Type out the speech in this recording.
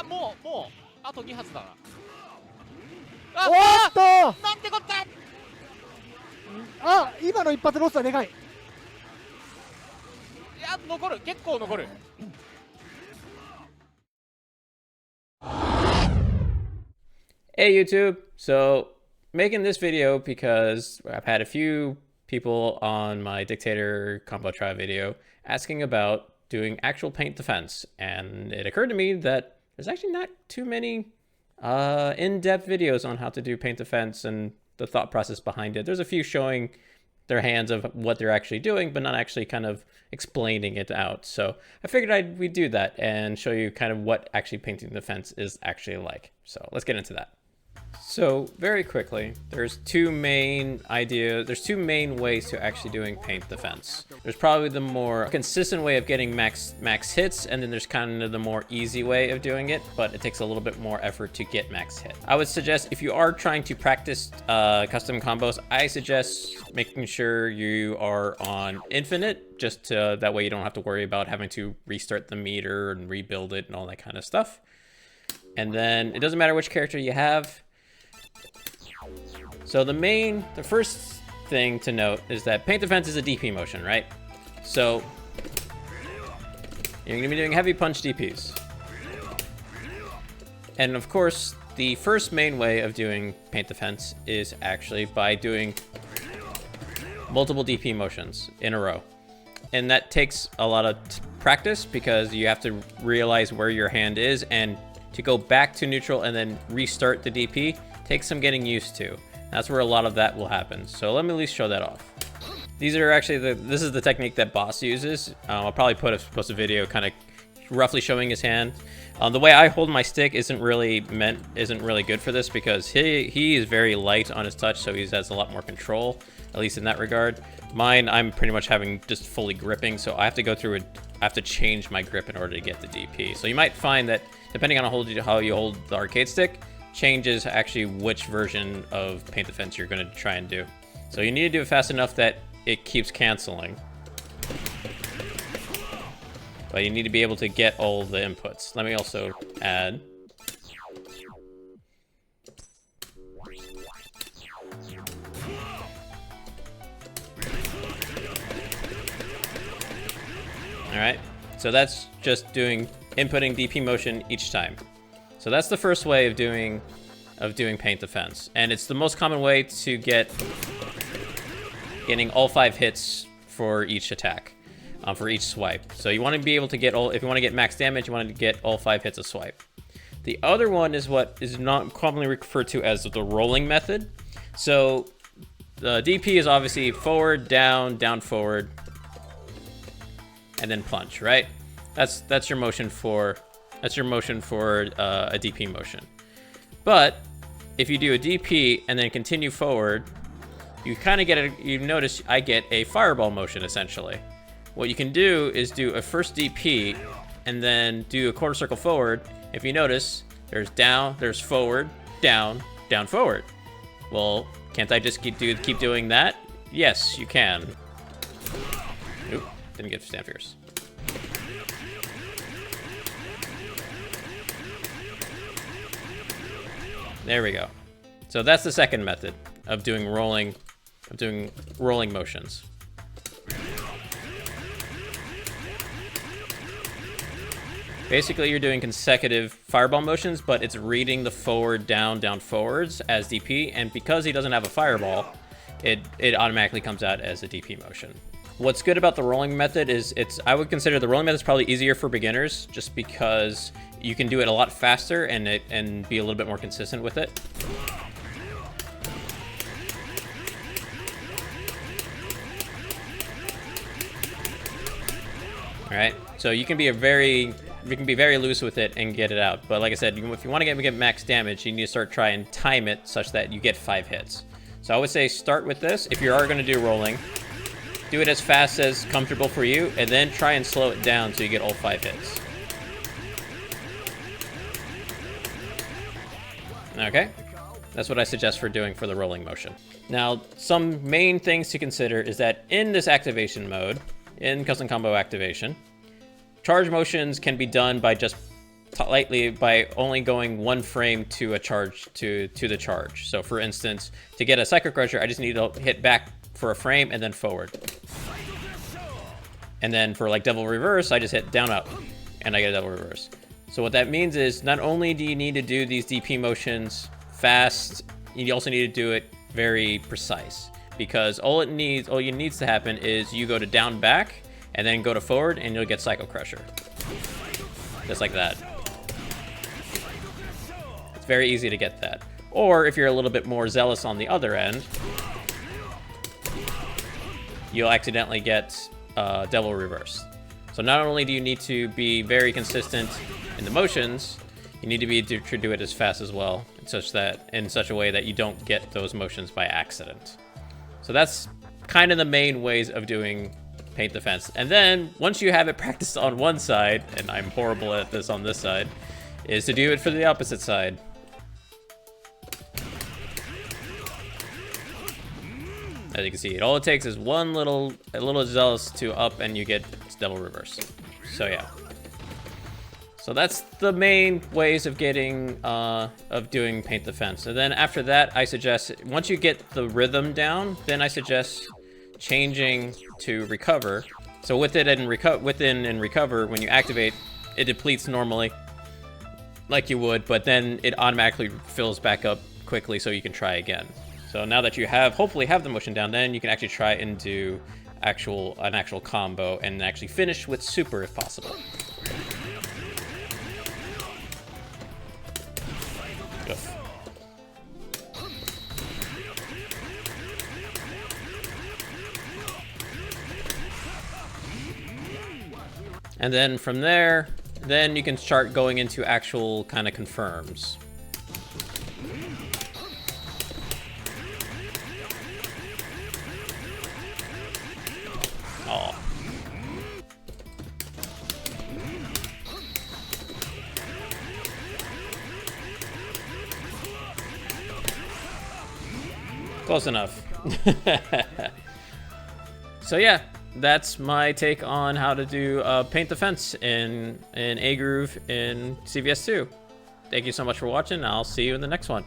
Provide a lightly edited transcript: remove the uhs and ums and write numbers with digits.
もうあと2発だな。おっとなんてこった。あ、今の一発ロスはでかい。いや、残る、結構残る。Hey YouTube! So, making this video because I've had a few people on my Dictator combo try video asking about doing actual paint defense, and it occurred to me that there's actually not too many in-depth videos on how to do paint defense and the thought process behind it. There's a few showing their hands of what they're actually doing, but not actually kind of explaining it out. So I figured we'd do that and show you kind of what actually painting defense is actually like. So let's get into that. So very quickly, there's two main ways to actually doing paint defense. There's probably the more consistent way of getting max hits, and then there's kind of the more easy way of doing it, but it takes a little bit more effort to get max hit. I would suggest if you are trying to practice custom combos, I suggest making sure you are on infinite, just to, that way you don't have to worry about having to restart the meter and rebuild it and all that kind of stuff. And then it doesn't matter which character you have. So the first thing to note is that paint defense is a DP motion, right? So you're gonna be doing heavy punch DPs. And of course, the first main way of doing paint defense is actually by doing multiple DP motions in a row. And that takes a lot of practice because you have to realize where your hand is, and to go back to neutral and then restart the DP takes some getting used to. That's where a lot of that will happen. So let me at least show that off. These are actually this is the technique that Boss uses. I'll probably post a video kind of roughly showing his hand. The way I hold my stick isn't really good for this because he is very light on his touch, so he has a lot more control, at least in that regard. Mine, I'm pretty much having just fully gripping, so I have to go through I have to change my grip in order to get the DP. So you might find that depending on how you hold the arcade stick, changes actually which version of paint defense you're going to try and do. So you need to do it fast enough that it keeps canceling. But you need to be able to get all the inputs. Let me also add. Alright, so that's just inputting DP motion each time. So that's the first way of doing paint defense, and it's the most common way to getting all 5 hits for each attack, for each swipe. So you want to be able to get if you want to get max damage, you want to get all 5 hits a swipe. The other one is what is not commonly referred to as the rolling method. So the DP is obviously forward, down, down, forward, and then punch, right? That's your motion for. That's your motion for a DP motion. But if you do a DP and then continue forward, you kind of you notice I get a fireball motion essentially. What you can do is do a first DP and then do a quarter circle forward. If you notice, there's down, there's forward, down, down, forward. Well, can't I just keep doing that? Yes, you can. Oop, didn't get stand fierce. There we go. So that's the second method of doing rolling motions. Basically, you're doing consecutive fireball motions, but it's reading the forward, down, down, forwards as DP, and because he doesn't have a fireball, it automatically comes out as a DP motion. What's good about the rolling method is I would consider the rolling method is probably easier for beginners, just because you can do it a lot faster and be a little bit more consistent with it. All right, so you can be very loose with it and get it out. But like I said, if you want to get max damage, you need to start trying and time it such that you get 5 hits. So I would say start with this. If you are going to do rolling, do it as fast as comfortable for you, and then try and slow it down so you get all 5 hits. Okay, that's what I suggest for the rolling motion. Now, some main things to consider is that in this activation mode, in custom combo activation, charge motions can be done by just lightly by only going one frame to a charge to the charge. So for instance, to get a Psycho Crusher, I just need to hit back for a frame and then forward. And then for like Devil Reverse, I just hit down up and I get a Devil Reverse. So what that means is not only do you need to do these DP motions fast, you also need to do it very precise, because all you needs to happen is you go to down back and then go to forward and you'll get Psycho Crusher. Just like that. It's very easy to get that. Or if you're a little bit more zealous on the other end, you'll accidentally get Devil Reverse. So not only do you need to be very consistent in the motions, you need to be to do it as fast as well, in such a way that you don't get those motions by accident. So that's kind of the main ways of doing paint defense. And then once you have it practiced on one side, and I'm horrible at this on this side, is to do it for the opposite side. As you can see, all it takes is a little zealous to up and you get Devil Reverse. So yeah. So that's the main ways of getting, of doing paint defense. And then after that, I suggest, once you get the rhythm down, then I suggest changing to recover. So within and recover, when you activate, it depletes normally, like you would, but then it automatically fills back up quickly so you can try again. So now that you hopefully have the motion down, then you can actually try and do an actual combo and actually finish with super if possible. Oof. And then from there, then you can start going into actual kind of confirms. Oh. Close enough. So yeah, that's my take on how to do paint defense in A Groove in CVS2. Thank you so much for watching. I'll see you in the next one.